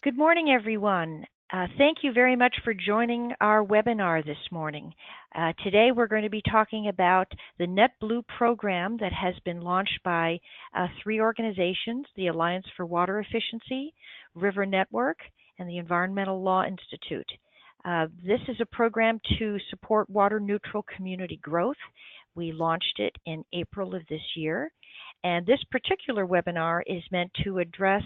Good morning, everyone. Thank you very much for joining our webinar this morning. Today we're going to be talking about the NetBlue program that has been launched by three organizations, the Alliance for Water Efficiency, River Network, and the Environmental Law Institute. This is a program to support water-neutral community growth. We launched it in April of this year, and this particular webinar is meant to address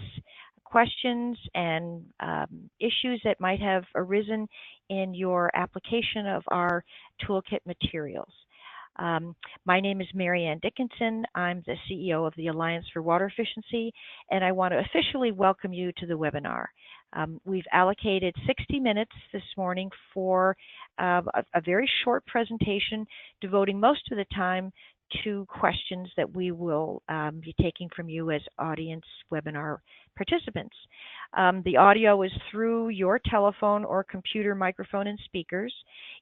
questions and issues that might have arisen in your application of our toolkit materials. My name is Mary Ann Dickinson. I'm the CEO of the Alliance for Water Efficiency, and I want to officially welcome you to the webinar. We've allocated 60 minutes this morning for a very short presentation, devoting most of the time to questions that we will be taking from you as audience webinar participants. The audio is through your telephone or computer microphone and speakers.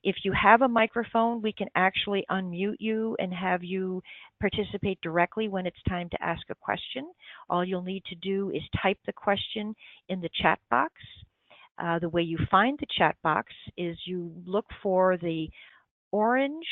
If you have a microphone, we can actually unmute you and have you participate directly when it's time to ask a question. All you'll need to do is type the question in the chat box. The way you find the chat box is you look for the orange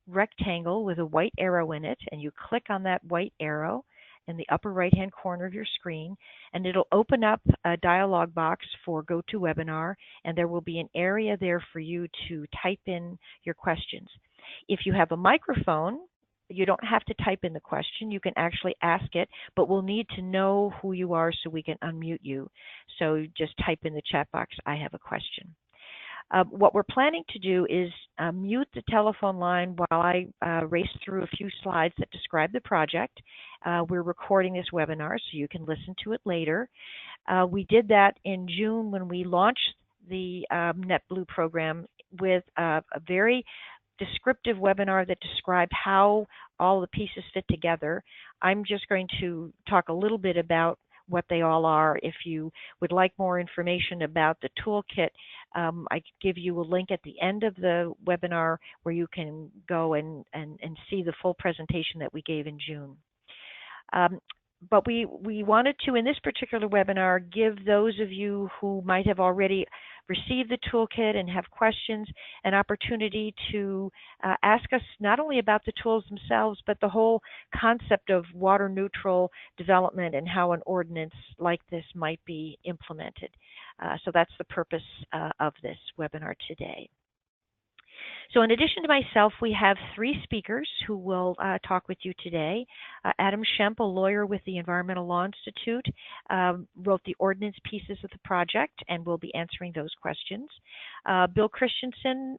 rectangle with a white arrow in it, and you click on that white arrow in the upper right hand corner of your screen, and it'll open up a dialog box for GoToWebinar, and there will be an area there for you to type in your questions. If you have a microphone, you don't have to type in the question. You can actually ask it, but we'll need to know who you are so we can unmute you. So just type in the chat box, "I have a question." What we're planning to do is mute the telephone line while I race through a few slides that describe the project. We're recording this webinar so you can listen to it later. We did that in June when we launched the NetBlue program with a very descriptive webinar that described how all the pieces fit together. I'm just going to talk a little bit about what they all are. If you would like more information about the toolkit, I give you a link at the end of the webinar where you can go and see the full presentation that we gave in June. But we wanted to, in this particular webinar, give those of you who might have already received the toolkit and have questions an opportunity to ask us not only about the tools themselves, but the whole concept of water neutral development and how an ordinance like this might be implemented. So that's the purpose of this webinar today. So in addition to myself, we have three speakers who will talk with you today. Adam Schemp, a lawyer with the Environmental Law Institute, wrote the ordinance pieces of the project and will be answering those questions. Bill Christensen,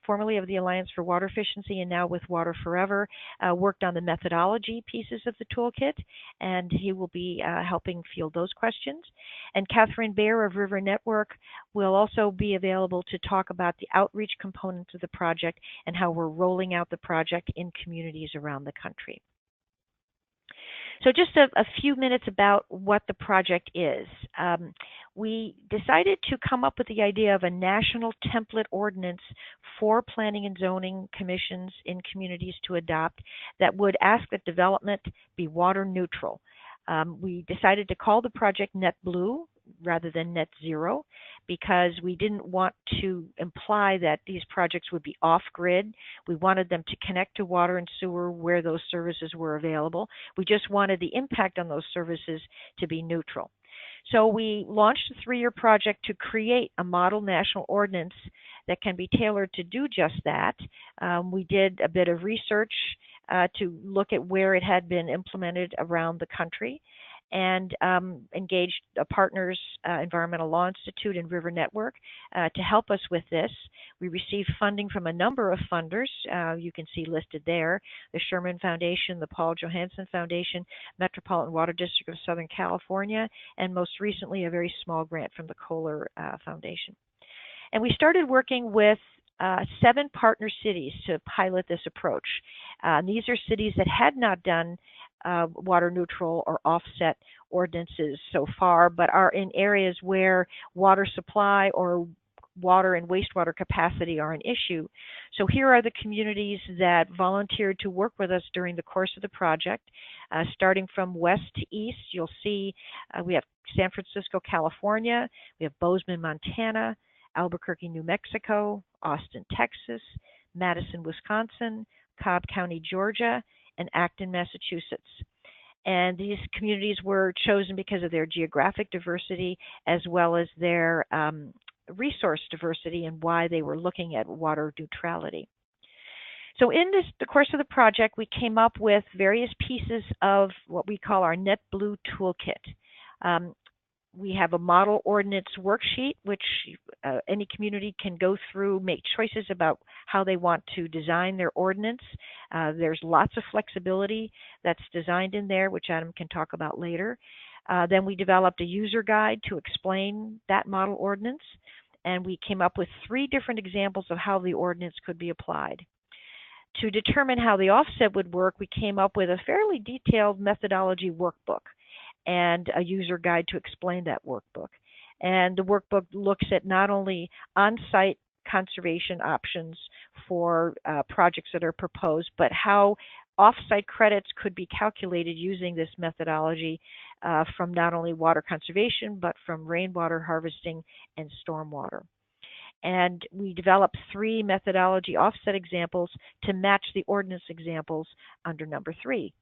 formerly of the Alliance for Water Efficiency and now with Water Forever, worked on the methodology pieces of the toolkit, and he will be helping field those questions. And Catherine Baer of River Network will also be available to talk about the outreach components of the project and how we're rolling out the project in communities around the country. So just a few minutes about what the project is. We decided to come up with the idea of a national template ordinance for planning and zoning commissions in communities to adopt that would ask that development be water neutral. We decided to call the project NetBlue rather than Net Zero because we didn't want to imply that these projects would be off-grid. We wanted them to connect to water and sewer where those services were available. We just wanted the impact on those services to be neutral. So we launched a 3-year project to create a model national ordinance that can be tailored to do just that. We did a bit of research to look at where it had been implemented around the country, and engaged partners, Environmental Law Institute and River Network, to help us with this. We received funding from a number of funders. You can see listed there: the Sherman Foundation, the Paul Johansson Foundation, Metropolitan Water District of Southern California, and most recently a very small grant from the Kohler Foundation. And we started working with 7 partner cities to pilot this approach. These are cities that had not done water neutral or offset ordinances so far, but are in areas where water supply or water and wastewater capacity are an issue. So here are the communities that volunteered to work with us during the course of the project. Starting from west to east, you'll see we have San Francisco, California, we have Bozeman, Montana, Albuquerque, New Mexico, Austin, Texas, Madison, Wisconsin, Cobb County, Georgia, and Acton, Massachusetts. And these communities were chosen because of their geographic diversity as well as their resource diversity and why they were looking at water neutrality. So in the course of the project, we came up with various pieces of what we call our NetBlue Toolkit. We have a model ordinance worksheet, which any community can go through, make choices about how they want to design their ordinance. There's lots of flexibility that's designed in there, which Adam can talk about later. Then we developed a user guide to explain that model ordinance, and we came up with 3 different examples of how the ordinance could be applied. To determine how the offset would work, we came up with a fairly detailed methodology workbook and a user guide to explain that workbook. And the workbook looks at not only on-site conservation options for projects that are proposed, but how off-site credits could be calculated using this methodology from not only water conservation, but from rainwater harvesting and stormwater. And we developed 3 methodology offset examples to match the ordinance examples under number 3.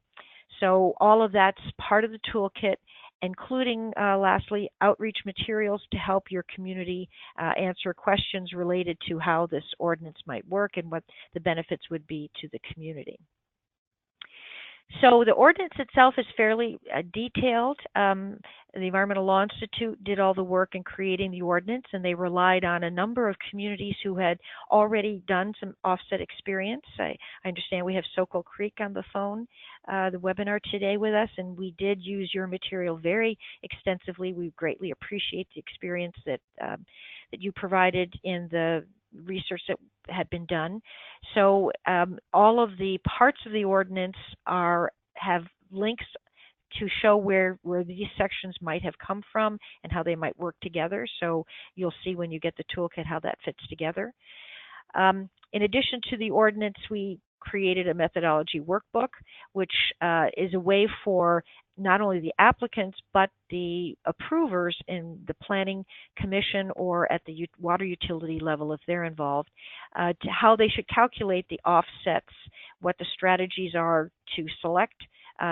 So all of that's part of the toolkit, including, lastly, outreach materials to help your community answer questions related to how this ordinance might work and what the benefits would be to the community. So the ordinance itself is fairly detailed. The Environmental Law Institute did all the work in creating the ordinance, and they relied on a number of communities who had already done some offset experience. I understand we have Sokol Creek on the phone, the webinar today with us, and we did use your material very extensively. We greatly appreciate the experience that you provided in the research that had been done. So all of the parts of the ordinance have links to show where these sections might have come from and how they might work together. So you'll see when you get the toolkit how that fits together. In addition to the ordinance, we created a methodology workbook, which is a way for not only the applicants, but the approvers in the planning commission or at the water utility level, if they're involved, to how they should calculate the offsets, what the strategies are to select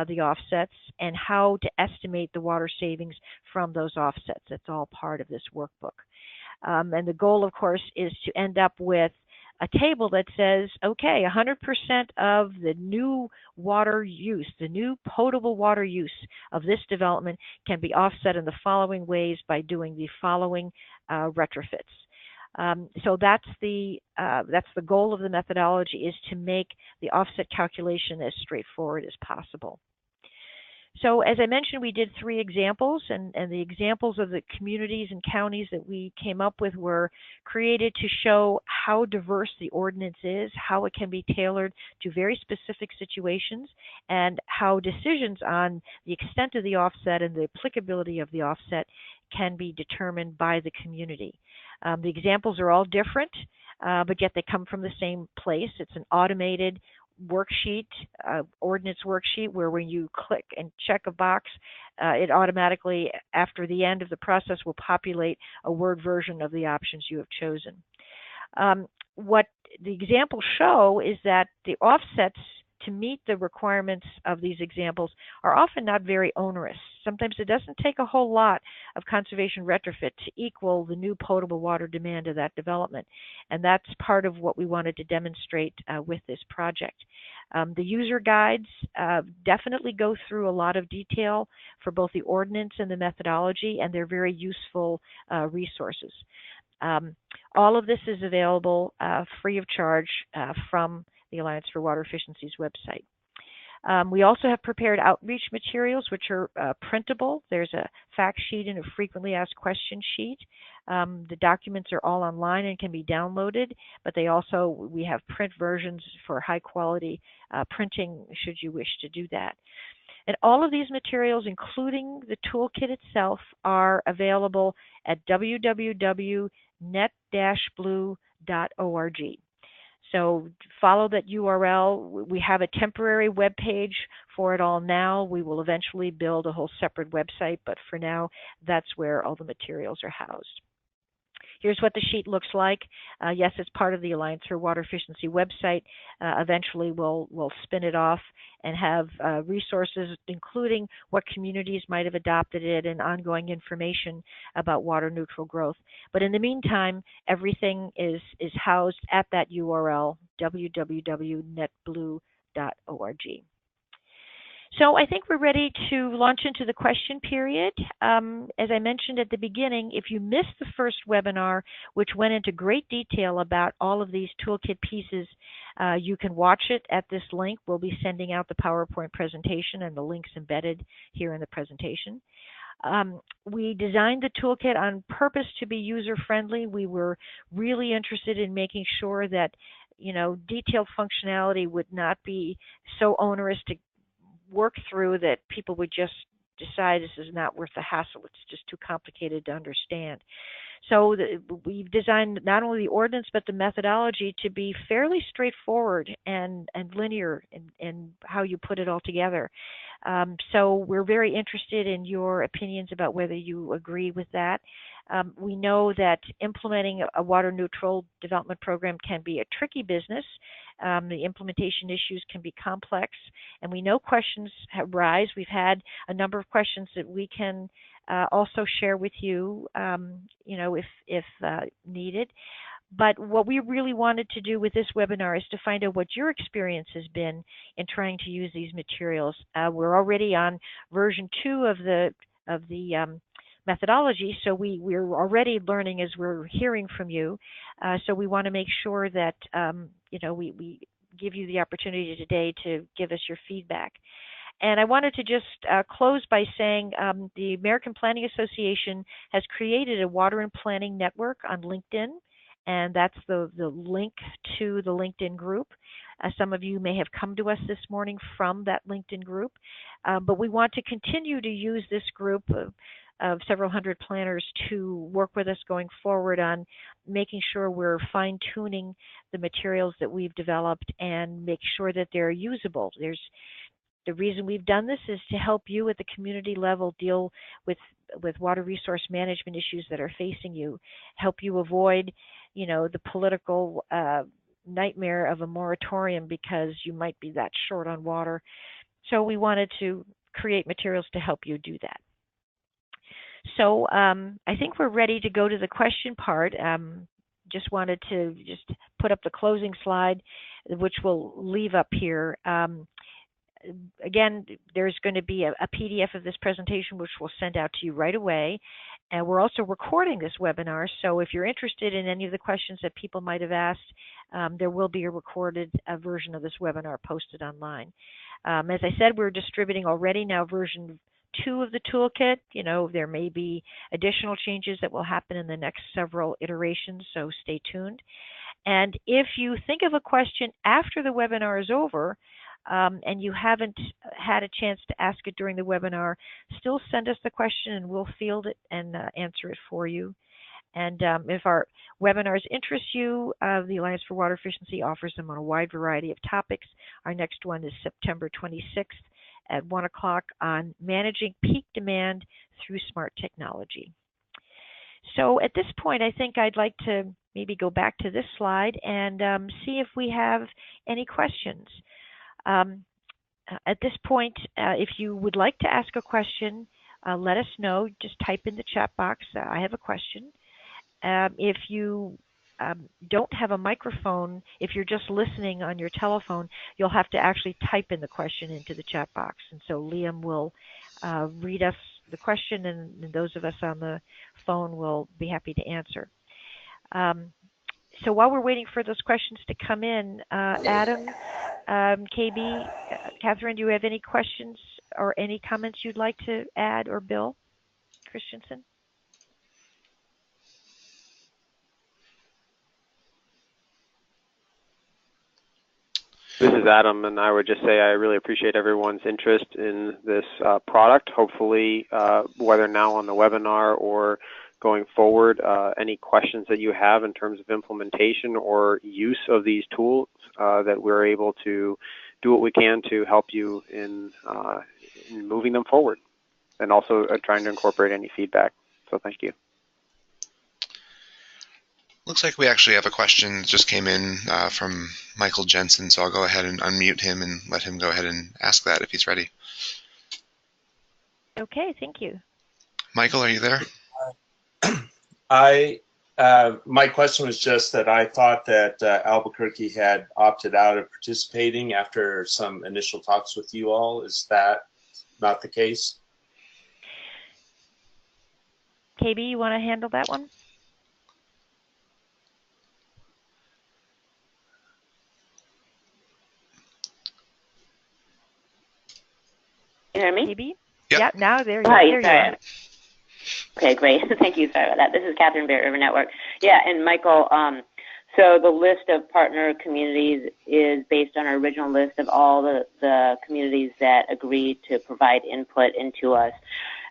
the offsets, and how to estimate the water savings from those offsets. That's all part of this workbook. And the goal, of course, is to end up with a table that says, okay, 100% of the new water use, the new potable water use of this development can be offset in the following ways by doing the following retrofits. So that's the goal of the methodology, is to make the offset calculation as straightforward as possible. So as I mentioned, we did 3 examples, and the examples of the communities and counties that we came up with were created to show how diverse the ordinance is, how it can be tailored to very specific situations, and how decisions on the extent of the offset and the applicability of the offset can be determined by the community. The examples are all different, but yet they come from the same place. It's an automated worksheet, ordinance worksheet, where when you click and check a box, it automatically, after the end of the process, will populate a Word version of the options you have chosen. What the examples show is that the offsets to meet the requirements of these examples are often not very onerous. Sometimes it doesn't take a whole lot of conservation retrofit to equal the new potable water demand of that development. And that's part of what we wanted to demonstrate with this project. The user guides definitely go through a lot of detail for both the ordinance and the methodology, and they're very useful resources. All of this is available free of charge from the Alliance for Water Efficiency's website. We also have prepared outreach materials, which are printable. There's a fact sheet and a frequently asked question sheet. The documents are all online and can be downloaded, but we have print versions for high quality printing should you wish to do that. And all of these materials, including the toolkit itself, are available at www.net-blue.org. So follow that URL. We have a temporary web page for it all now. We will eventually build a whole separate website, but for now, that's where all the materials are housed. Here's what the sheet looks like. Yes, it's part of the Alliance for Water Efficiency website. Eventually, we'll spin it off and have resources, including what communities might have adopted it and ongoing information about water neutral growth. But in the meantime, everything is housed at that URL, www.netblue.org. So I think we're ready to launch into the question period. As I mentioned at the beginning, if you missed the first webinar, which went into great detail about all of these toolkit pieces, you can watch it at this link. We'll be sending out the PowerPoint presentation and the links embedded here in the presentation. We designed the toolkit on purpose to be user-friendly. We were really interested in making sure that, detailed functionality would not be so onerous to work through that people would just decide this is not worth the hassle. It's just too complicated to understand. So we've designed not only the ordinance but the methodology to be fairly straightforward and linear in how you put it all together. So we're very interested in your opinions about whether you agree with that. We know that implementing a water neutral development program can be a tricky business. The implementation issues can be complex, and we know questions arise. We've had a number of questions that we can also share with you, if needed. But what we really wanted to do with this webinar is to find out what your experience has been in trying to use these materials. We're already on version 2 of the methodology, so we're already learning as we're hearing from you. So we want to make sure that we give you the opportunity today to give us your feedback. And I wanted to just close by saying the American Planning Association has created a water and planning network on LinkedIn, and that's the link to the LinkedIn group. Some of you may have come to us this morning from that LinkedIn group, but we want to continue to use this group of several hundred planners to work with us going forward on making sure we're fine-tuning the materials that we've developed and make sure that they're usable. The reason we've done this is to help you at the community level deal with water resource management issues that are facing you, help you avoid, the political nightmare of a moratorium because you might be that short on water. So we wanted to create materials to help you do that. So I think we're ready to go to the question part. Just wanted to put up the closing slide, which we'll leave up here. Again, there's going to be a PDF of this presentation, which we'll send out to you right away. And we're also recording this webinar, so if you're interested in any of the questions that people might have asked, there will be a recorded version of this webinar posted online. As I said, we're distributing already now version 2 of the toolkit. There may be additional changes that will happen in the next several iterations, so stay tuned. And if you think of a question after the webinar is over, and you haven't had a chance to ask it during the webinar, still send us the question and we'll field it and answer it for you. And if our webinars interest you, the Alliance for Water Efficiency offers them on a wide variety of topics. Our next one is September 26th at 1 o'clock on managing peak demand through smart technology. So at this point, I think I'd like to maybe go back to this slide and see if we have any questions. At this point, if you would like to ask a question, let us know. Just type in the chat box, I have a question. If you don't have a microphone, if you're just listening on your telephone, you'll have to actually type in the question into the chat box. And so Liam will read us the question, and those of us on the phone will be happy to answer. So while we're waiting for those questions to come in, Adam, KB, Catherine, do you have any questions or any comments you'd like to add, or Bill Christensen? This is Adam, and I would just say I really appreciate everyone's interest in this product. Hopefully, whether now on the webinar or going forward, any questions that you have in terms of implementation or use of these tools, that we're able to do what we can to help you in moving them forward, and also trying to incorporate any feedback. So thank you. Looks like we actually have a question that just came in from Michael Jensen, so I'll go ahead and unmute him and let him go ahead and ask that if he's ready. Okay, thank you. Michael, are you there? My question was just that I thought that Albuquerque had opted out of participating after some initial talks with you all. Is that not the case? KB, you want to handle that one? You hear me? KB? Yep. Yeah, now there you Hi, are. sorry. Okay, great. Thank you. Sorry about that. This is Catherine Bear River Network. Yeah, and Michael, so the list of partner communities is based on our original list of all the communities that agreed to provide input into us.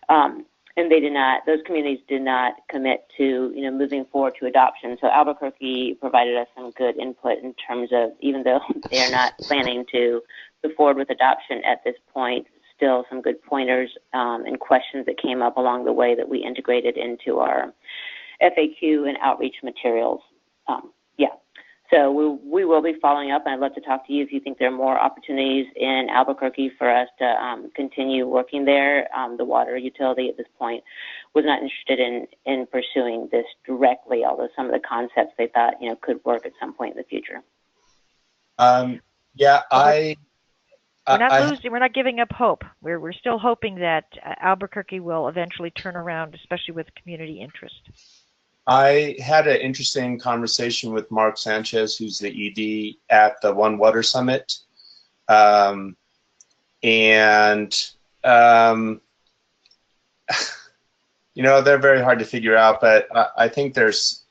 And they did not, those communities did not commit to, moving forward to adoption. So Albuquerque provided us some good input in terms of, even though they are not planning to move forward with adoption at this point, still some good pointers and questions that came up along the way that we integrated into our FAQ and outreach materials. So we will be following up, and I'd love to talk to you if you think there are more opportunities in Albuquerque for us to continue working there. The water utility at this point was not interested in pursuing this directly, although some of the concepts they thought could work at some point in the future. We're not giving up hope. We're still hoping that Albuquerque will eventually turn around, especially with community interest. I had an interesting conversation with Mark Sanchez, who's the ED at the One Water Summit. They're very hard to figure out, but I think there's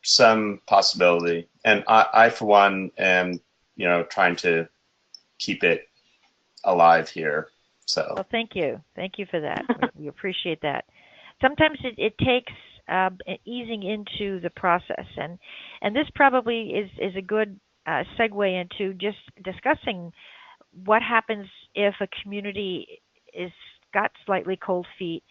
some possibility. And I for one, am, trying to keep it alive here. So. Well, thank you. Thank you for that. We appreciate that. Sometimes it takes easing into the process, and this probably is a good segue into just discussing what happens if a community is got slightly cold feet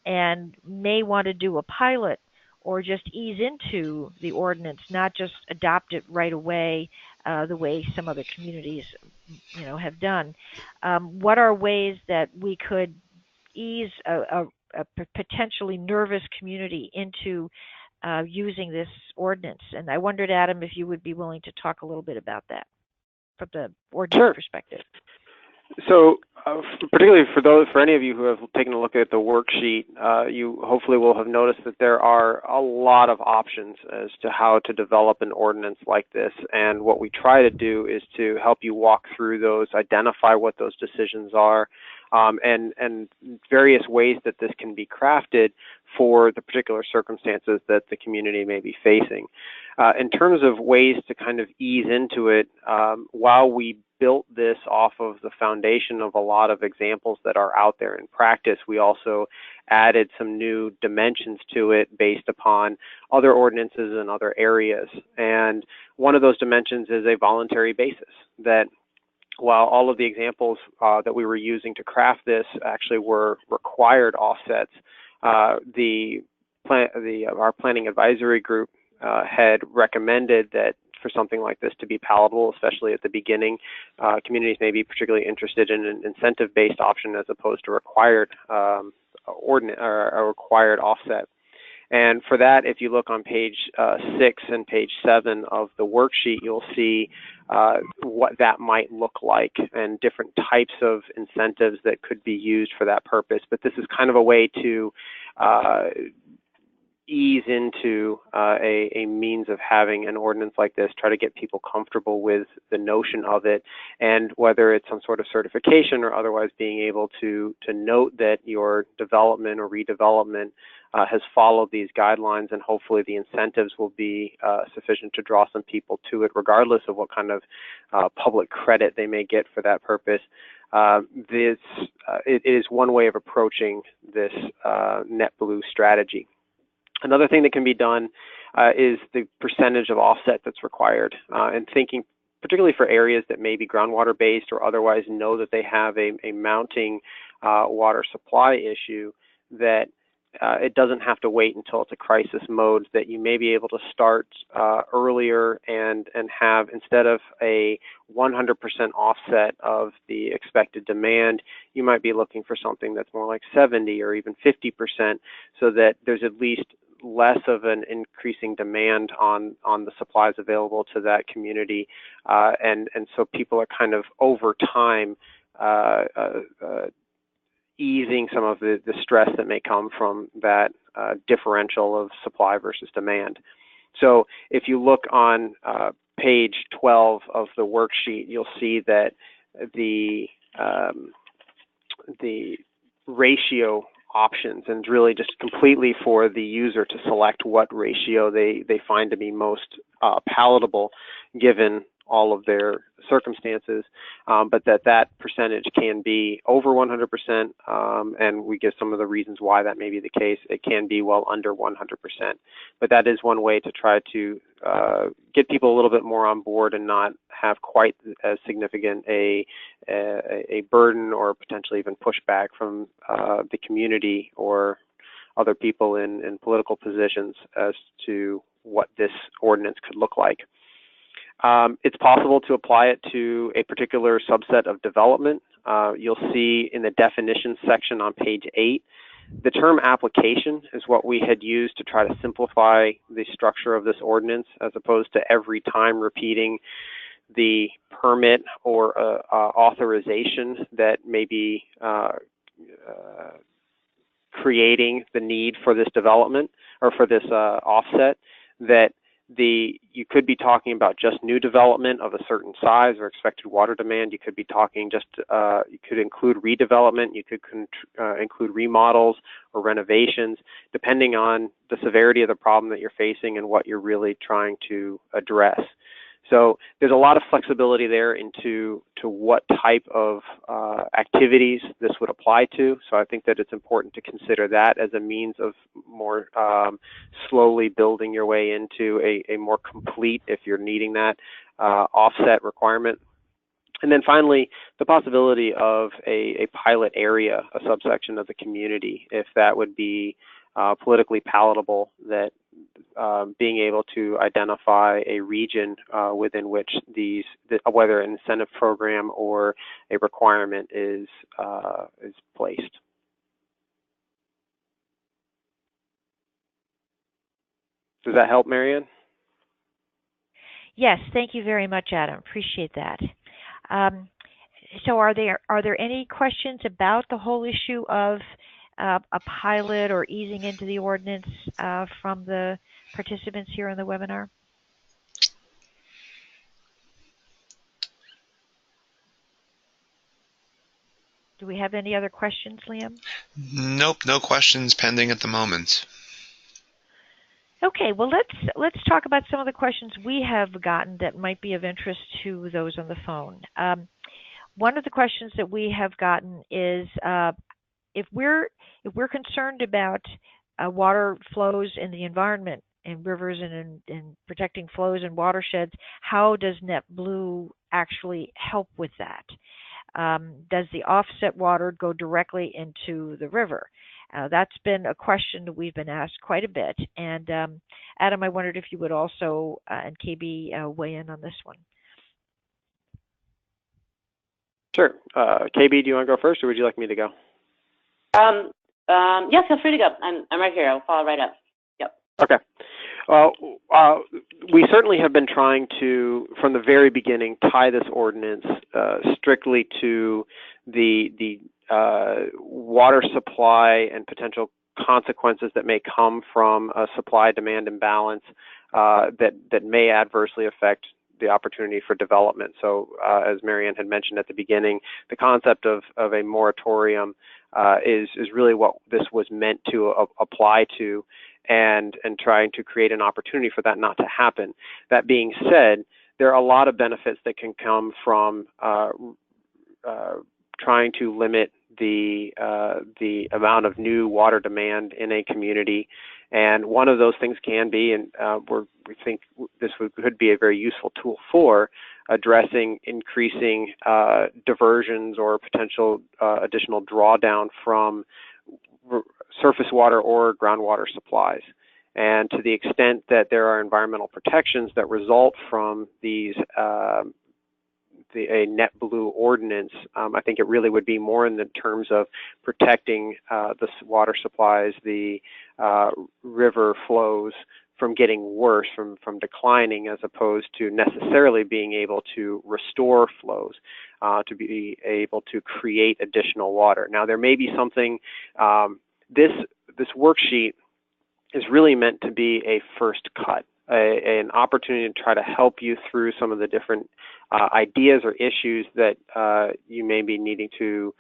and may want to do a pilot or just ease into the ordinance, not just adopt it right away the way some other communities have done. What are ways that we could ease a potentially nervous community into using this ordinance? And I wondered, Adam, if you would be willing to talk a little bit about that from the ordinance perspective. So, particularly for any of you who have taken a look at the worksheet, you hopefully will have noticed that there are a lot of options as to how to develop an ordinance like this. And what we try to do is to help you walk through those, identify what those decisions are, and various ways that this can be crafted for the particular circumstances that the community may be facing. In terms of ways to kind of ease into it, while we built this off of the foundation of a lot of examples that are out there in practice, we also added some new dimensions to it based upon other ordinances in other areas. And one of those dimensions is a voluntary basis, that while all of the examples that we were using to craft this actually were required offsets, our planning advisory group had recommended that for something like this to be palatable, especially at the beginning, communities may be particularly interested in an incentive-based option as opposed to required a required offset. And for that, if you look on page 6 and page 7 of the worksheet, you'll see what that might look like and different types of incentives that could be used for that purpose. But this is kind of a way to ease into a means of having an ordinance like this, try to get people comfortable with the notion of it, and whether it's some sort of certification or otherwise being able to note that your development or redevelopment has followed these guidelines, and hopefully the incentives will be sufficient to draw some people to it, regardless of what kind of public credit they may get for that purpose. It is one way of approaching this NetBlue strategy. Another thing that can be done is the percentage of offset that's required, and thinking particularly for areas that may be groundwater based or otherwise know that they have a mounting water supply issue, that it doesn't have to wait until it's a crisis mode, that you may be able to start earlier and have, instead of a 100% offset of the expected demand, you might be looking for something that's more like 70 or even 50%, so that there's at least less of an increasing demand on the supplies available to that community, and so people are kind of over time easing some of the stress that may come from that differential of supply versus demand. So if you look on page 12 of the worksheet, you'll see that the ratio options, and really just completely for the user to select what ratio they find to be most palatable given all of their circumstances, but that percentage can be over 100%, and we give some of the reasons why that may be the case. It can be well under 100%, but that is one way to try to get people a little bit more on board and not have quite as significant a burden or potentially even pushback from the community or other people in political positions as to what this ordinance could look like. It's possible to apply it to a particular subset of development. You'll see in the definitions section on page 8, the term application is what we had used to try to simplify the structure of this ordinance, as opposed to every time repeating the permit or authorization that may be creating the need for this development or for this offset. That you could be talking about just new development of a certain size or expected water demand. You could be talking just, you could include redevelopment, you could include remodels or renovations, depending on the severity of the problem that you're facing and what you're really trying to address. So there's a lot of flexibility there into what type of activities this would apply to. So I think that it's important to consider that as a means of more slowly building your way into a more complete, if you're needing that, offset requirement. And then finally, the possibility of a pilot area, a subsection of the community, if that would be politically palatable, that being able to identify a region within which whether an incentive program or a requirement is placed. Does that help, Marianne? Yes, thank you very much, Adam. Appreciate that. So are there any questions about the whole issue of a pilot or easing into the ordinance from the participants here in the webinar? Do we have any other questions, Liam? Nope, no questions pending at the moment. Okay, well let's talk about some of the questions we have gotten that might be of interest to those on the phone. One of the questions that we have gotten is if we're concerned about water flows in the environment, in rivers and in protecting flows and watersheds, how does NetBlue actually help with that? Does the offset water go directly into the river? That's been a question that we've been asked quite a bit. And Adam, I wondered if you would also, and KB, weigh in on this one. Sure. KB, do you want to go first, or would you like me to go? Yes, feel free to go. I'm right here. I'll follow right up. Yep. Okay. Well, we certainly have been trying to, from the very beginning, tie this ordinance strictly to the water supply and potential consequences that may come from a supply-demand imbalance that may adversely affect the opportunity for development. So as Marianne had mentioned at the beginning, the concept of a moratorium is really what this was meant to apply to, and trying to create an opportunity for that not to happen. That being said, there are a lot of benefits that can come from trying to limit the amount of new water demand in a community, and one of those things can be, and we think this could be a very useful tool for addressing increasing diversions or potential additional drawdown from surface water or groundwater supplies. And to the extent that there are environmental protections that result from these a net blue ordinance, I think it really would be more in the terms of protecting the water supplies, the river flows from getting worse, from declining, as opposed to necessarily being able to restore flows, to be able to create additional water. Now, there may be something, this worksheet is really meant to be a first cut, an opportunity to try to help you through some of the different ideas or issues that you may be needing to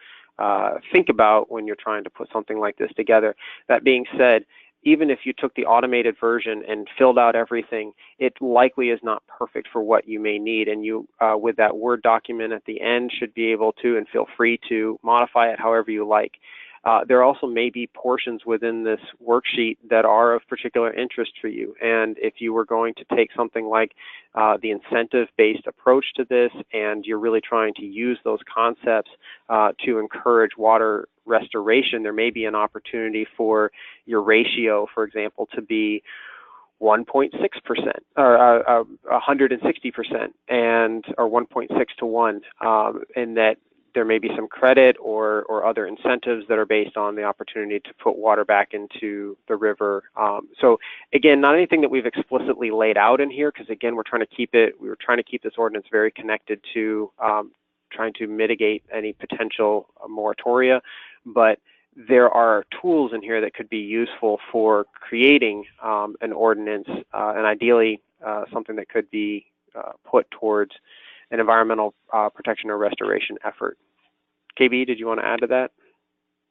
think about when you're trying to put something like this together. That being said, even if you took the automated version and filled out everything, it likely is not perfect for what you may need. And you, with that Word document at the end, should be able to, and feel free to, modify it however you like. There also may be portions within this worksheet that are of particular interest for you. And if you were going to take something like the incentive-based approach to this, and you're really trying to use those concepts to encourage water restoration, there may be an opportunity for your ratio, for example, to be 1.6% or 160%, and or 1.6 to 1, in that there may be some credit or other incentives that are based on the opportunity to put water back into the river. So again, not anything that we've explicitly laid out in here, because again, we were trying to keep this ordinance very connected to trying to mitigate any potential moratoria, but there are tools in here that could be useful for creating an ordinance, and ideally something that could be put towards an environmental protection or restoration effort. KB, did you want to add to that?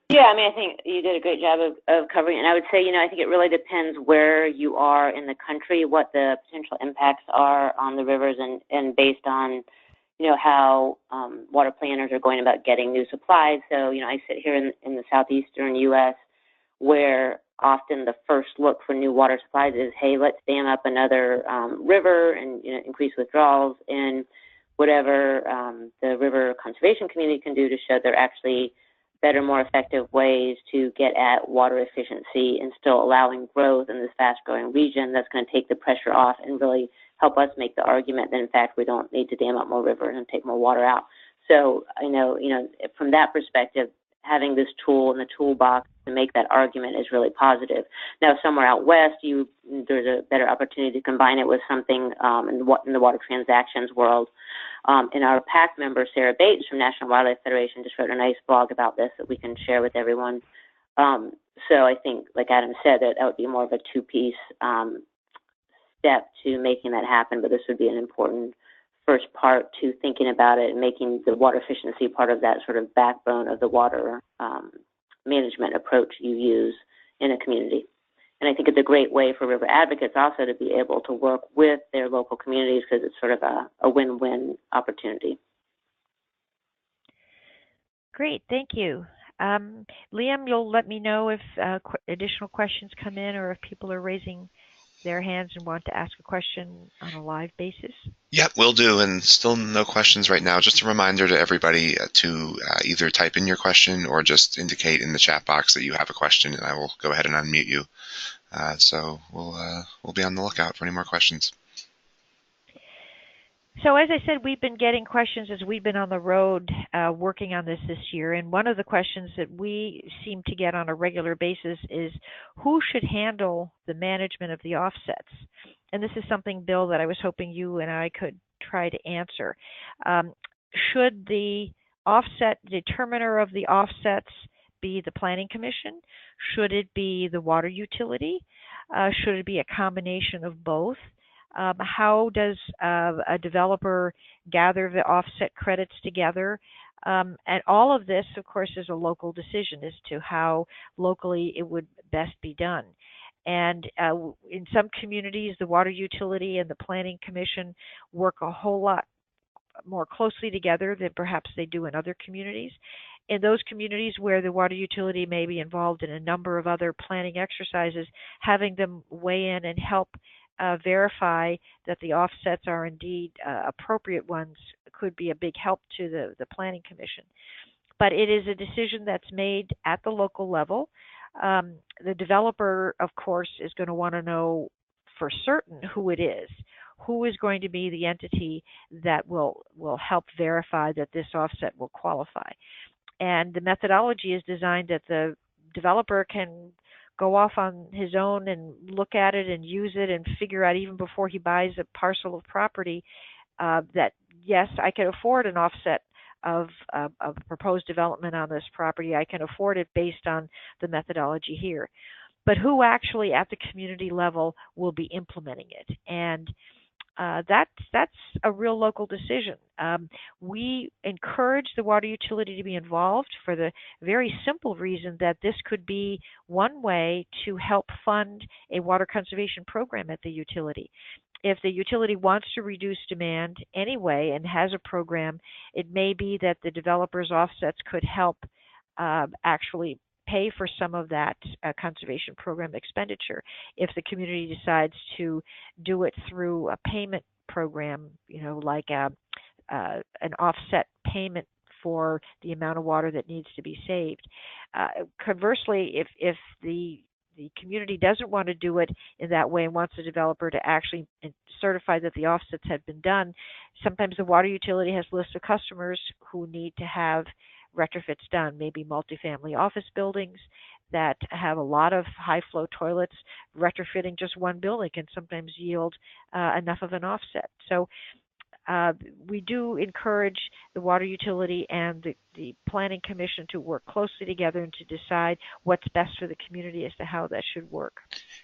Yeah, I mean, I think you did a great job of covering it. And I would say, I think it really depends where you are in the country, what the potential impacts are on the rivers, and based on, how water planners are going about getting new supplies. So, I sit here in the southeastern U.S., where often the first look for new water supplies is, hey, let's dam up another river and increase withdrawals, and whatever the river conservation community can do to show there are actually better, more effective ways to get at water efficiency and still allowing growth in this fast-growing region, that's going to take the pressure off and really help us make the argument that, in fact, we don't need to dam up more rivers and take more water out. So I know, from that perspective, having this tool in the toolbox to make that argument is really positive. Now, somewhere out west, there's a better opportunity to combine it with something in the water transactions world. And our PAC member, Sarah Bates from National Wildlife Federation, just wrote a nice blog about this that we can share with everyone. So I think, like Adam said, that would be more of a two-piece step to making that happen, but this would be an important first part to thinking about it and making the water efficiency part of that sort of backbone of the water management approach you use in a community. And I think it's a great way for river advocates also to be able to work with their local communities, because it's sort of a win-win opportunity. Great, thank you. Liam, you'll let me know if additional questions come in, or if people are raising their hands and want to ask a question on a live basis. Yep, will do. And still no questions right now. Just a reminder to everybody to either type in your question or just indicate in the chat box that you have a question, and I will go ahead and unmute you. So we'll be on the lookout for any more questions. So as I said, we've been getting questions as we've been on the road working on this year. And one of the questions that we seem to get on a regular basis is, who should handle the management of the offsets? And this is something, Bill, that I was hoping you and I could try to answer. Should the offset determiner of the offsets be the Planning Commission? Should it be the water utility? Should it be a combination of both? How does a developer gather the offset credits together? And all of this, of course, is a local decision as to how locally it would best be done. And in some communities, the water utility and the Planning Commission work a whole lot more closely together than perhaps they do in other communities. In those communities where the water utility may be involved in a number of other planning exercises, having them weigh in and help verify that the offsets are indeed appropriate ones could be a big help to the Planning Commission. But it is a decision that's made at the local level. The developer, of course, is going to want to know for certain who it is. Who is going to be the entity that will help verify that this offset will qualify? And the methodology is designed that the developer can go off on his own and look at it and use it and figure out, even before he buys a parcel of property, that yes, I can afford an offset of proposed development on this property. I can afford it based on the methodology here. But who actually at the community level will be implementing it? And that's a real local decision. We encourage the water utility to be involved for the very simple reason that this could be one way to help fund a water conservation program at the utility. If the utility wants to reduce demand anyway and has a program, it may be that the developer's offsets could help actually pay for some of that conservation program expenditure. If the community decides to do it through a payment program, like an offset payment for the amount of water that needs to be saved. Conversely, if the community doesn't want to do it in that way and wants the developer to actually certify that the offsets had been done, sometimes the water utility has lists of customers who need to have retrofits done, maybe multifamily office buildings that have a lot of high flow toilets. Retrofitting just one building can sometimes yield enough of an offset. So we do encourage the water utility and the Planning Commission to work closely together and to decide what's best for the community as to how that should work.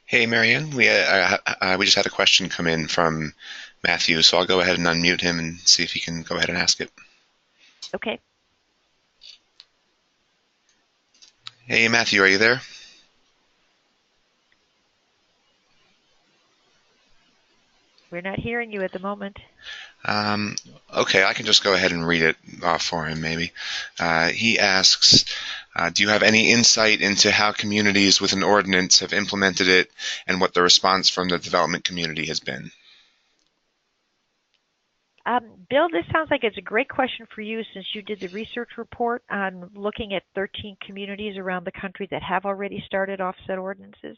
Hey, Marianne, we just had a question come in from Matthew, so I'll go ahead and unmute him and see if he can go ahead and ask it. Okay. Hey, Matthew, are you there? We're not hearing you at the moment. Okay, I can just go ahead and read it for him, maybe. He asks, do you have any insight into how communities with an ordinance have implemented it and what the response from the development community has been? Bill, this sounds like it's a great question for you, since you did the research report on looking at 13 communities around the country that have already started offset ordinances.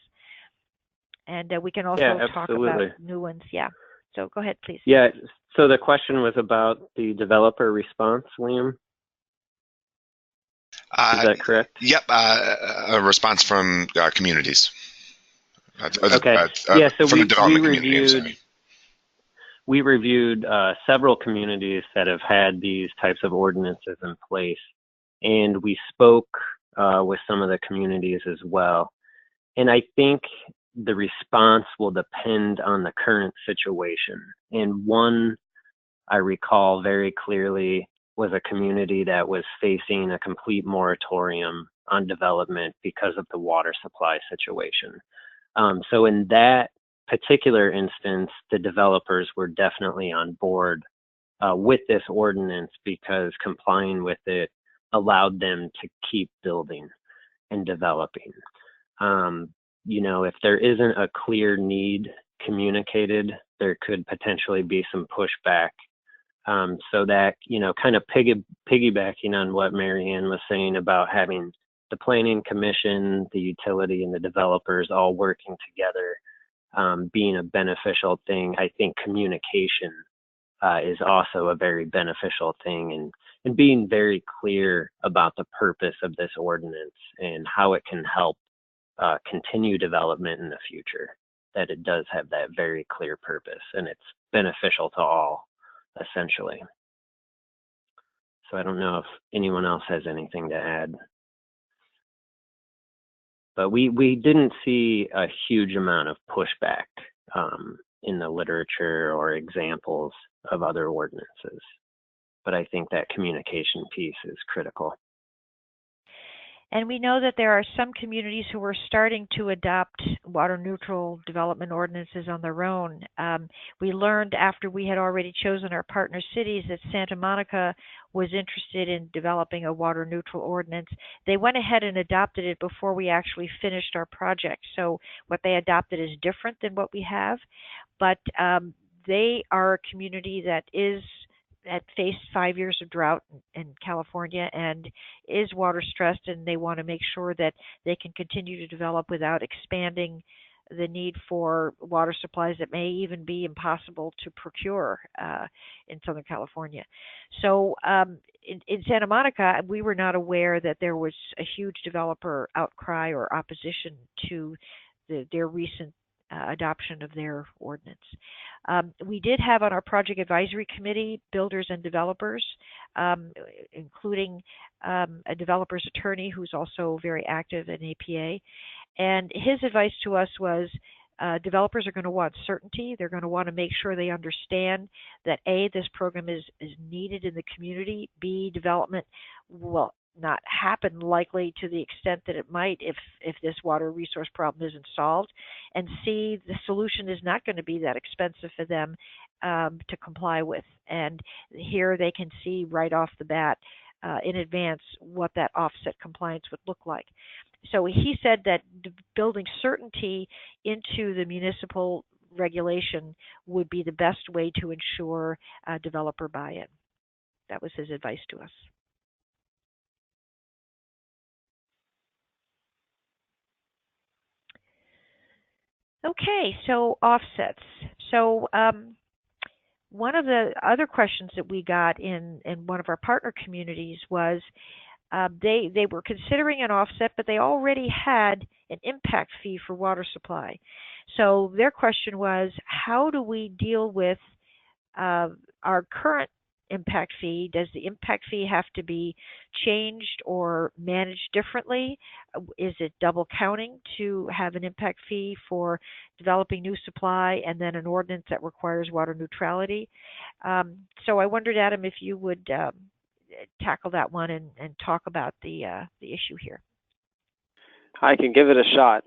And we can also talk about new ones. Yeah. So go ahead, please. Yeah. So the question was about the developer response, Liam? Is that correct? Yep. A response from communities. Okay. So from the development community, I'm sorry. We reviewed several communities that have had these types of ordinances in place, and we spoke with some of the communities as well. And I think the response will depend on the current situation. And one I recall very clearly was a community that was facing a complete moratorium on development because of the water supply situation. So in that particular instance, the developers were definitely on board with this ordinance because complying with it allowed them to keep building and developing. If there isn't a clear need communicated, there could potentially be some pushback. So that, kind of piggybacking on what Marianne was saying about having the Planning Commission, the utility, and the developers all working together, being a beneficial thing. I think communication is also a very beneficial thing, and being very clear about the purpose of this ordinance and how it can help continue development in the future, that it does have that very clear purpose and it's beneficial to all, essentially. So I don't know if anyone else has anything to add. But we didn't see a huge amount of pushback in the literature or examples of other ordinances. But I think that communication piece is critical. And we know that there are some communities who are starting to adopt water neutral development ordinances on their own. We learned after we had already chosen our partner cities that Santa Monica was interested in developing a water neutral ordinance. They went ahead and adopted it before we actually finished our project. So what they adopted is different than what we have, but they are a community that faced 5 years of drought in California and is water stressed, and they want to make sure that they can continue to develop without expanding the need for water supplies that may even be impossible to procure in Southern California. So in Santa Monica, we were not aware that there was a huge developer outcry or opposition to their recent adoption of their ordinance. We did have on our project advisory committee builders and developers, including a developer's attorney who's also very active in APA. And his advice to us was developers are going to want certainty. They're going to want to make sure they understand that A, this program is needed in the community, B, development will not happen likely to the extent that it might if this water resource problem isn't solved, and C, the solution is not going to be that expensive for them to comply with. And here they can see right off the bat in advance what that offset compliance would look like. So he said that building certainty into the municipal regulation would be the best way to ensure developer buy-in. That was his advice to us. Okay, so offsets. So one of the other questions that we got in one of our partner communities was they were considering an offset, but they already had an impact fee for water supply. So their question was, how do we deal with our current impact fee? Does the impact fee have to be changed or managed differently? Is it double counting to have an impact fee for developing new supply and then an ordinance that requires water neutrality? So I wondered, Adam, if you would tackle that one and talk about the issue here. I can give it a shot.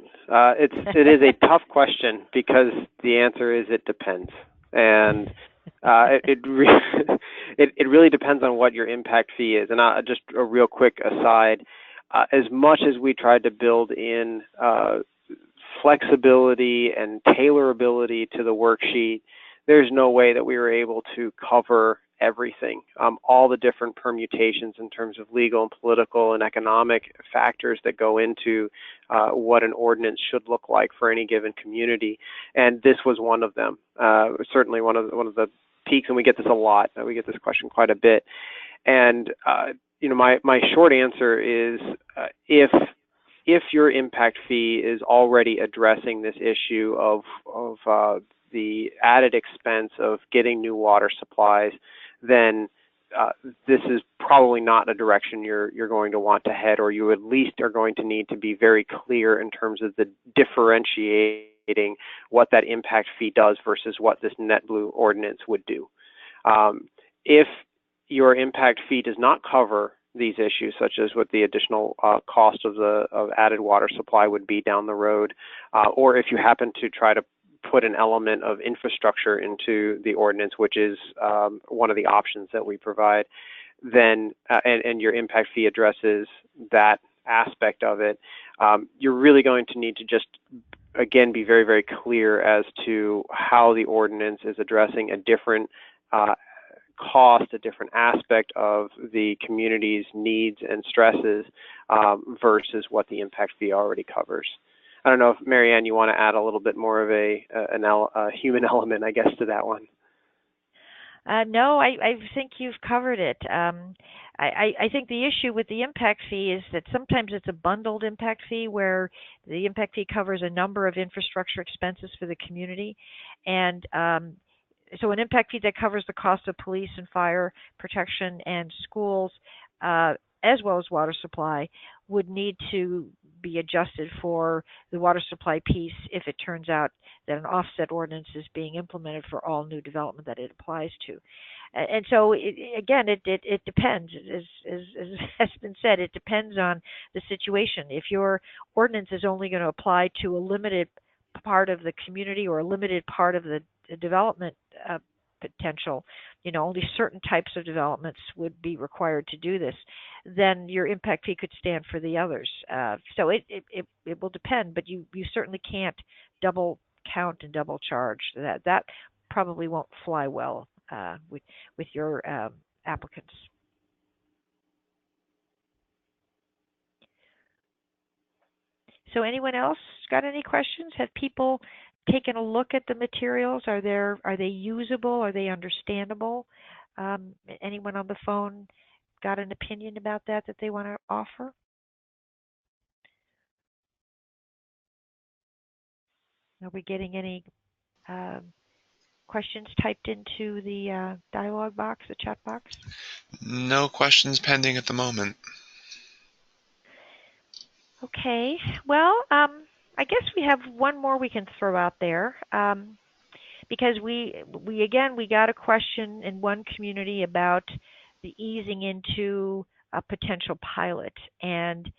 It is a tough question because the answer is it depends, and it really depends on what your impact fee is. And just a real quick aside, as much as we tried to build in flexibility and tailorability to the worksheet, there's no way that we were able to cover everything, all the different permutations in terms of legal and political and economic factors that go into what an ordinance should look like for any given community. And this was one of them, certainly one of the peaks, and we get this a lot. We get this question quite a bit. And my short answer is if your impact fee is already addressing this issue of the added expense of getting new water supplies, then this is probably not a direction you're going to want to head, or you at least are going to need to be very clear in terms of the differentiating what that impact fee does versus what this NetBlue ordinance would do. If your impact fee does not cover these issues, such as what the additional cost of added water supply would be down the road, or if you happen to try to put an element of infrastructure into the ordinance, which is one of the options that we provide, then and your impact fee addresses that aspect of it, you're really going to need to just, again, be very, very clear as to how the ordinance is addressing a different cost, a different aspect of the community's needs and stresses versus what the impact fee already covers. I don't know if, Marianne, you want to add a little bit more of a human element, I guess, to that one. No, I think you've covered it. I think the issue with the impact fee is that sometimes it's a bundled impact fee where the impact fee covers a number of infrastructure expenses for the community. And so an impact fee that covers the cost of police and fire protection and schools as well as water supply, would need to be adjusted for the water supply piece if it turns out that an offset ordinance is being implemented for all new development that it applies to. And so, again, it depends. As has been said, it depends on the situation. If your ordinance is only going to apply to a limited part of the community or a limited part of the development potential, only certain types of developments would be required to do this, then your impact fee could stand for the others. So it will depend, but you certainly can't double count and double charge. That probably won't fly well with your applicants. So anyone else got any questions? Have people taken a look at the materials? Are they usable? Are they understandable? Anyone on the phone got an opinion about that they want to offer? Are we getting any questions typed into the dialogue box, the chat box? No questions pending at the moment. Okay. Well, I guess we have one more we can throw out there. Because we got a question in one community about the easing into a potential pilot, and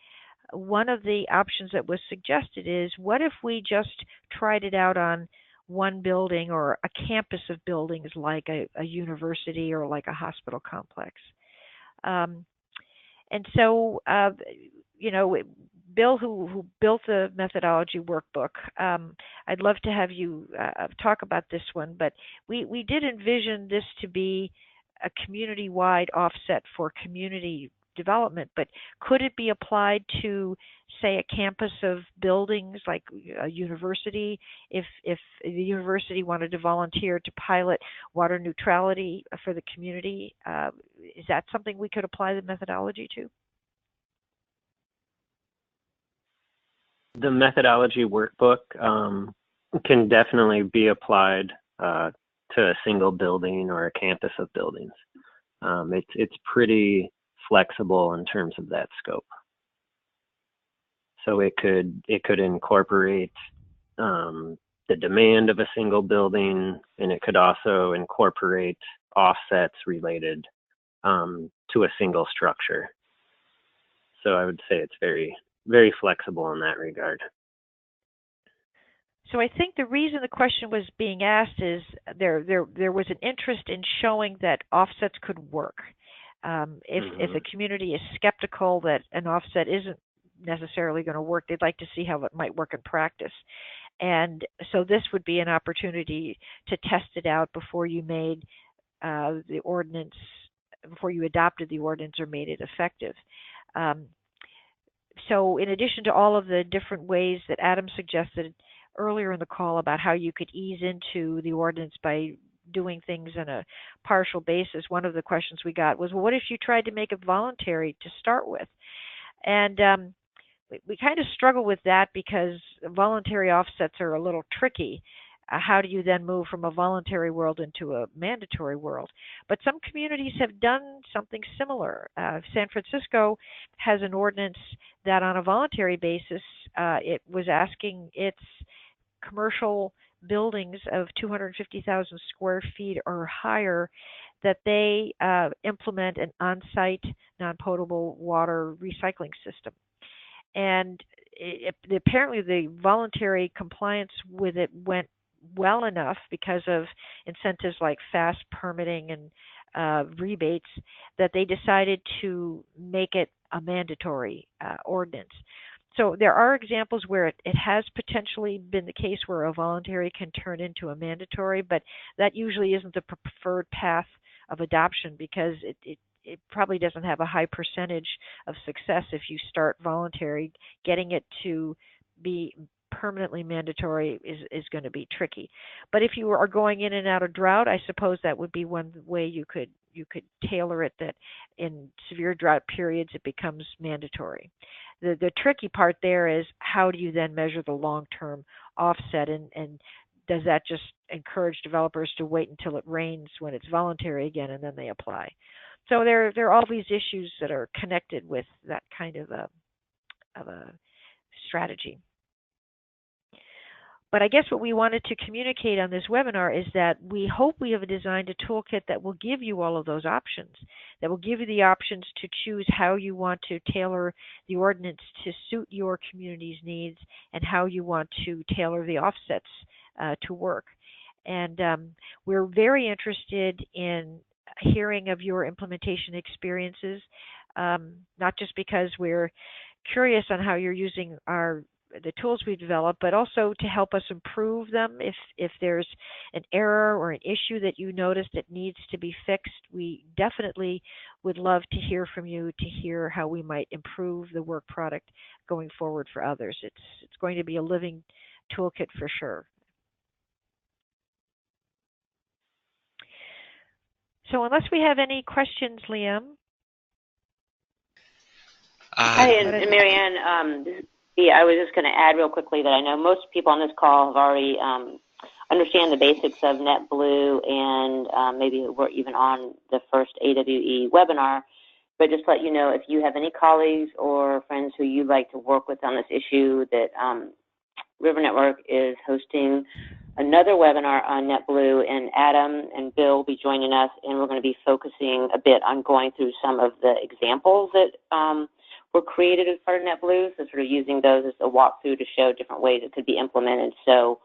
one of the options that was suggested is, what if we just tried it out on one building or a campus of buildings like a university or like a hospital complex? And so, Bill, who built the methodology workbook, I'd love to have you talk about this one, but we did envision this to be a community-wide offset for community development, but could it be applied to, say, a campus of buildings like a university, if the university wanted to volunteer to pilot water neutrality for the community? Is that something we could apply the methodology to? The methodology workbook can definitely be applied to a single building or a campus of buildings. It's pretty flexible in terms of that scope. So it could incorporate the demand of a single building, and it could also incorporate offsets related to a single structure. So I would say it's very, very flexible in that regard. So I think the reason the question was being asked is there was an interest in showing that offsets could work. If a community is skeptical that an offset isn't necessarily going to work, they'd like to see how it might work in practice. And so this would be an opportunity to test it out before you made the ordinance, before you adopted the ordinance or made it effective. So in addition to all of the different ways that Adam suggested earlier in the call about how you could ease into the ordinance by doing things on a partial basis, one of the questions we got was, well, what if you tried to make it voluntary to start with? And we kind of struggle with that because voluntary offsets are a little tricky. How do you then move from a voluntary world into a mandatory world? But some communities have done something similar. San Francisco has an ordinance that on a voluntary basis, it was asking its commercial buildings of 250,000 square feet or higher that they implement an on-site non-potable water recycling system. And apparently the voluntary compliance with it went well enough because of incentives like fast permitting and rebates that they decided to make it a mandatory ordinance. So there are examples where it has potentially been the case where a voluntary can turn into a mandatory, but that usually isn't the preferred path of adoption because it probably doesn't have a high percentage of success if you start voluntary. Getting it to be permanently mandatory is going to be tricky. But if you are going in and out of drought, I suppose that would be one way you could tailor it, that in severe drought periods it becomes mandatory. The tricky part there is how do you then measure the long-term offset, and does that just encourage developers to wait until it rains when it's voluntary again and then they apply? So there are all these issues that are connected with that kind of a strategy. But I guess what we wanted to communicate on this webinar is that we hope we have designed a toolkit that will give you all of those options, that will give you the options to choose how you want to tailor the ordinance to suit your community's needs and how you want to tailor the offsets to work. And we're very interested in hearing of your implementation experiences, not just because we're curious on how you're using the tools we've developed, but also to help us improve them. If there's an error or an issue that you notice that needs to be fixed, we definitely would love to hear from you to hear how we might improve the work product going forward for others. It's going to be a living toolkit for sure. So unless we have any questions, Liam. Hi, and Marianne, I was just going to add real quickly that I know most people on this call have already understand the basics of NetBlue and maybe we're even on the first AWE webinar. But just to let you know, if you have any colleagues or friends who you'd like to work with on this issue, that River Network is hosting another webinar on NetBlue, and Adam and Bill will be joining us, and we're going to be focusing a bit on going through some of the examples that were created as part of NetBlue, so sort of using those as a walkthrough to show different ways it could be implemented. So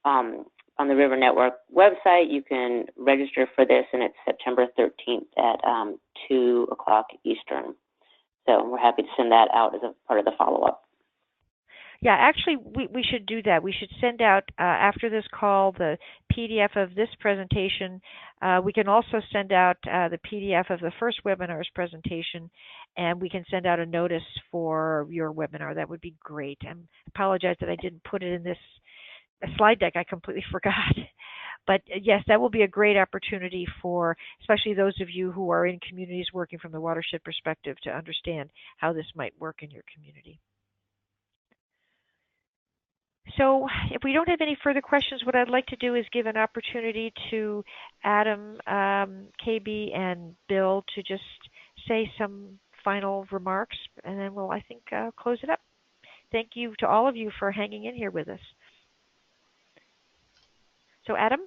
on the River Network website, you can register for this, and it's September 13th at 2 o'clock Eastern. So we're happy to send that out as a part of the follow-up. Yeah, actually, we should do that. We should send out, after this call, the PDF of this presentation. We can also send out the PDF of the first webinar's presentation, and we can send out a notice for your webinar. That would be great. I apologize that I didn't put it in this slide deck. I completely forgot. But yes, that will be a great opportunity for especially those of you who are in communities working from the watershed perspective to understand how this might work in your community. So if we don't have any further questions, what I'd like to do is give an opportunity to Adam, KB, and Bill to just say some final remarks, and then we'll, I think, close it up. Thank you to all of you for hanging in here with us. So Adam?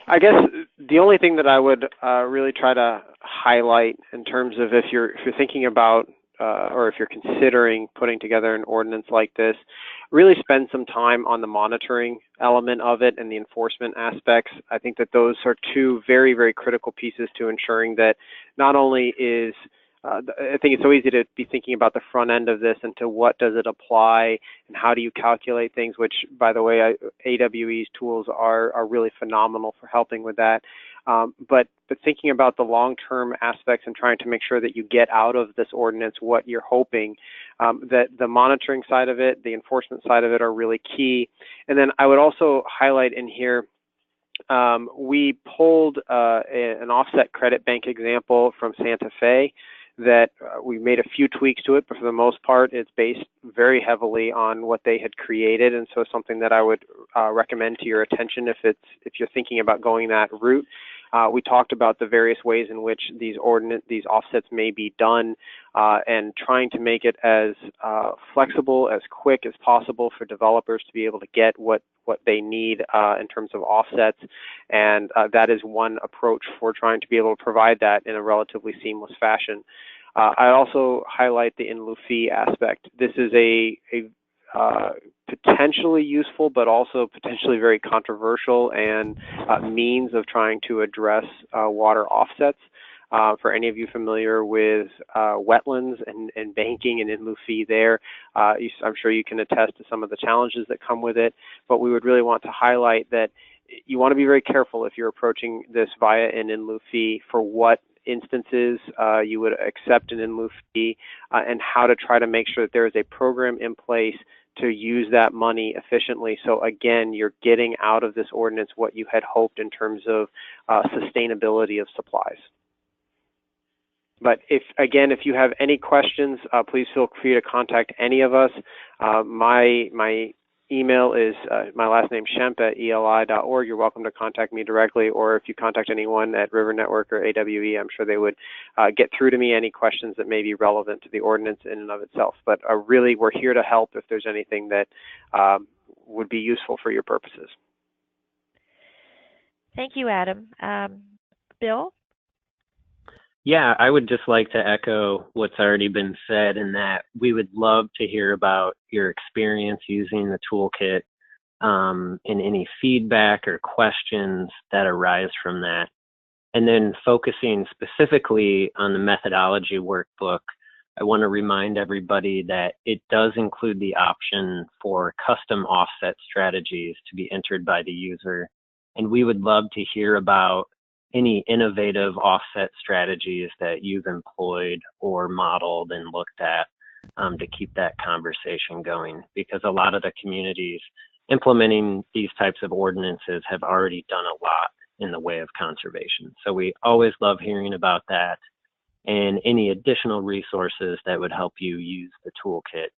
I guess the only thing that I would really try to highlight in terms of if you're thinking about or if you're considering putting together an ordinance like this, really spend some time on the monitoring element of it and the enforcement aspects. I think that those are two very, very critical pieces to ensuring that not only is I think it's so easy to be thinking about the front end of this and to what does it apply and how do you calculate things, which, by the way, AWE's tools are really phenomenal for helping with that. But thinking about the long-term aspects and trying to make sure that you get out of this ordinance what you're hoping, that the monitoring side of it, the enforcement side of it are really key. And then I would also highlight in here, we pulled an offset credit bank example from Santa Fe that we made a few tweaks to it, but for the most part, it's based very heavily on what they had created, and so something that I would recommend to your attention if you're thinking about going that route. We talked about the various ways in which these offsets may be done, and trying to make it as flexible, as quick as possible for developers to be able to get what they need in terms of offsets, and that is one approach for trying to be able to provide that in a relatively seamless fashion. I also highlight the in lieu fee aspect. This is a potentially useful, but also potentially very controversial and means of trying to address water offsets. For any of you familiar with wetlands and banking and in lieu fee there, I'm sure you can attest to some of the challenges that come with it, but we would really want to highlight that you want to be very careful if you're approaching this via an in lieu fee for what instances you would accept an in lieu fee and how to try to make sure that there is a program in place to use that money efficiently. So again, you're getting out of this ordinance what you had hoped in terms of sustainability of supplies. But if you have any questions, please feel free to contact any of us. My email is my last name, shemp@eli.org. You're welcome to contact me directly, or if you contact anyone at River Network or AWE, I'm sure they would get through to me any questions that may be relevant to the ordinance in and of itself. But really, we're here to help if there's anything that would be useful for your purposes. Thank you, Adam. Bill? Yeah, I would just like to echo what's already been said in that we would love to hear about your experience using the toolkit and any feedback or questions that arise from that. And then focusing specifically on the methodology workbook, I want to remind everybody that it does include the option for custom offset strategies to be entered by the user. And we would love to hear about any innovative offset strategies that you've employed or modeled and looked at to keep that conversation going, because a lot of the communities implementing these types of ordinances have already done a lot in the way of conservation. So we always love hearing about that and any additional resources that would help you use the toolkit,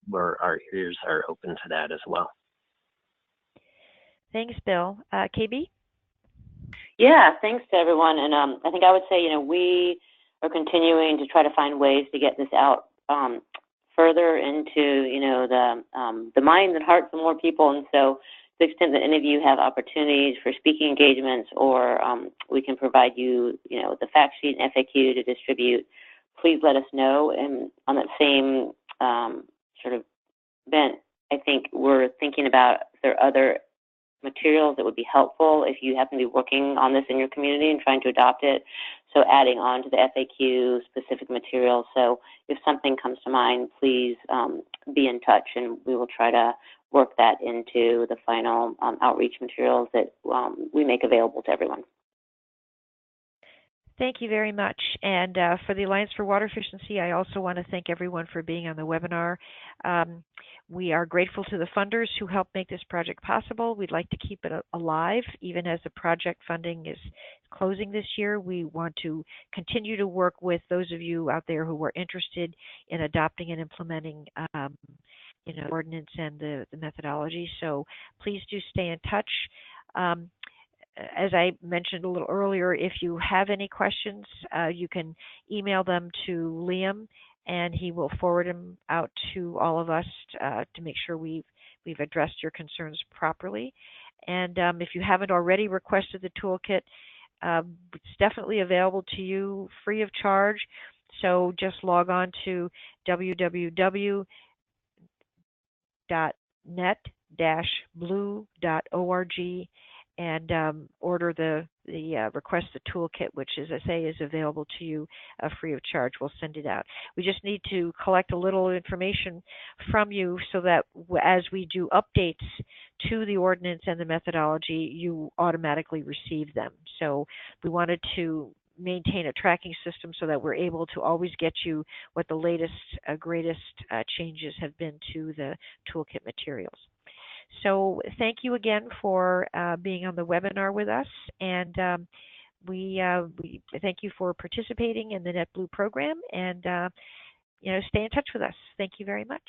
where our ears are open to that as well. Thanks, Bill. KB? Yeah, thanks to everyone. And I think I would say, we are continuing to try to find ways to get this out further into, the minds and hearts of more people. And so to the extent that any of you have opportunities for speaking engagements, or we can provide you, the fact sheet and FAQ to distribute, please let us know. And on that same sort of bent, I think we're thinking about if there are other materials that would be helpful if you happen to be working on this in your community and trying to adopt it. So adding on to the FAQ specific materials. So if something comes to mind, please be in touch, and we will try to work that into the final outreach materials that we make available to everyone. Thank you very much. And for the Alliance for Water Efficiency, I also want to thank everyone for being on the webinar. We are grateful to the funders who helped make this project possible. We'd like to keep it alive, even as the project funding is closing this year. We want to continue to work with those of you out there who are interested in adopting and implementing ordinance and the methodology. So please do stay in touch. As I mentioned a little earlier, if you have any questions, you can email them to Liam, and he will forward them out to all of us to make sure we've addressed your concerns properly. And if you haven't already requested the toolkit, it's definitely available to you free of charge. So just log on to www.net-blue.org and order the request the toolkit, which, as I say, is available to you free of charge. We'll send it out. We just need to collect a little information from you so that as we do updates to the ordinance and the methodology, you automatically receive them. So we wanted to maintain a tracking system so that we're able to always get you what the latest, greatest changes have been to the toolkit materials. So thank you again for being on the webinar with us, and we thank you for participating in the NetBlue program, and stay in touch with us. Thank you very much.